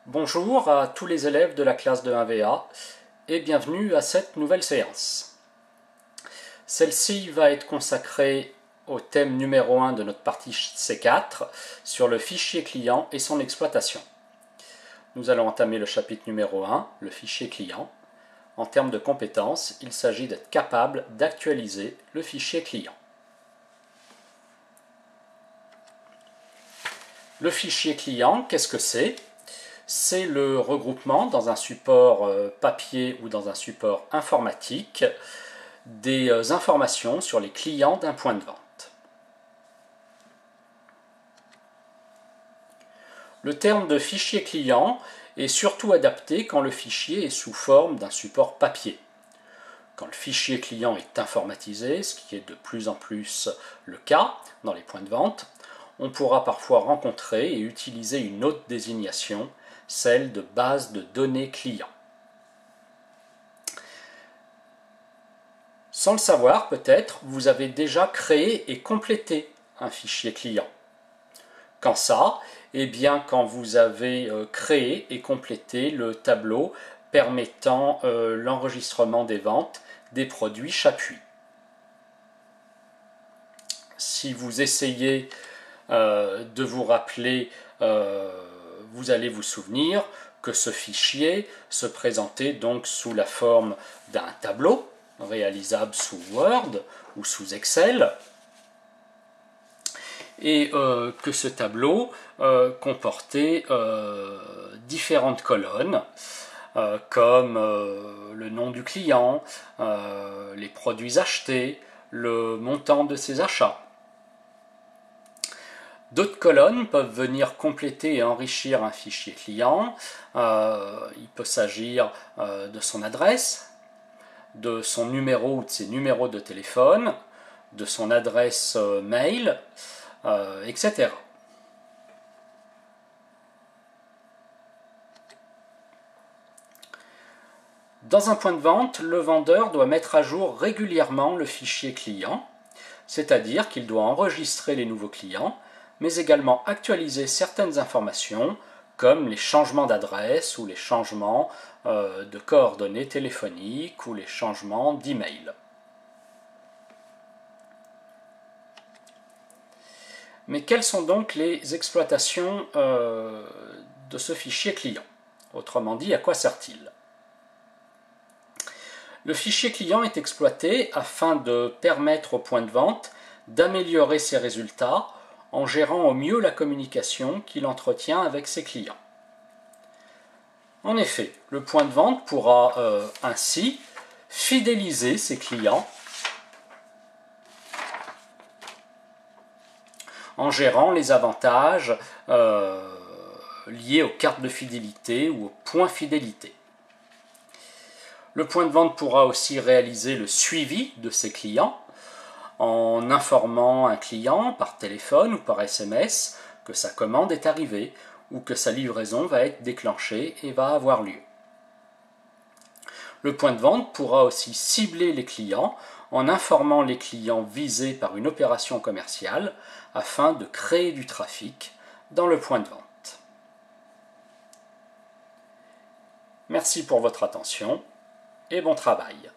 Bonjour à tous les élèves de la classe de 1VA et bienvenue à cette nouvelle séance. Celle-ci va être consacrée au thème numéro 1 de notre partie C4 sur le fichier client et son exploitation. Nous allons entamer le chapitre numéro 1, le fichier client. En termes de compétences, il s'agit d'être capable d'actualiser le fichier client. Le fichier client, qu'est-ce que c'est ? C'est le regroupement dans un support papier ou dans un support informatique des informations sur les clients d'un point de vente. Le terme de fichier client est surtout adapté quand le fichier est sous forme d'un support papier. Quand le fichier client est informatisé, ce qui est de plus en plus le cas dans les points de vente, on pourra parfois rencontrer et utiliser une autre désignation, celle de base de données client. Sans le savoir, peut-être, vous avez déjà créé et complété un fichier client. Quand ça? Eh bien, quand vous avez créé et complété le tableau permettant l'enregistrement des ventes des produits Chapuis. Si vous essayez de vous rappeler, vous allez vous souvenir que ce fichier se présentait donc sous la forme d'un tableau réalisable sous Word ou sous Excel et que ce tableau comportait différentes colonnes comme le nom du client, les produits achetés, le montant de ses achats. D'autres colonnes peuvent venir compléter et enrichir un fichier client. Il peut s'agir de son adresse, de son numéro ou de ses numéros de téléphone, de son adresse mail, etc. Dans un point de vente, le vendeur doit mettre à jour régulièrement le fichier client, c'est-à-dire qu'il doit enregistrer les nouveaux clients, mais également actualiser certaines informations comme les changements d'adresse ou les changements de coordonnées téléphoniques ou les changements d'email. Mais quelles sont donc les exploitations de ce fichier client? Autrement dit, à quoi sert-il? Le fichier client est exploité afin de permettre au point de vente d'améliorer ses résultats en gérant au mieux la communication qu'il entretient avec ses clients. En effet, le point de vente pourra ainsi fidéliser ses clients en gérant les avantages liés aux cartes de fidélité ou aux points fidélité. Le point de vente pourra aussi réaliser le suivi de ses clients en informant un client par téléphone ou par SMS que sa commande est arrivée ou que sa livraison va être déclenchée et va avoir lieu. Le point de vente pourra aussi cibler les clients en informant les clients visés par une opération commerciale afin de créer du trafic dans le point de vente. Merci pour votre attention et bon travail.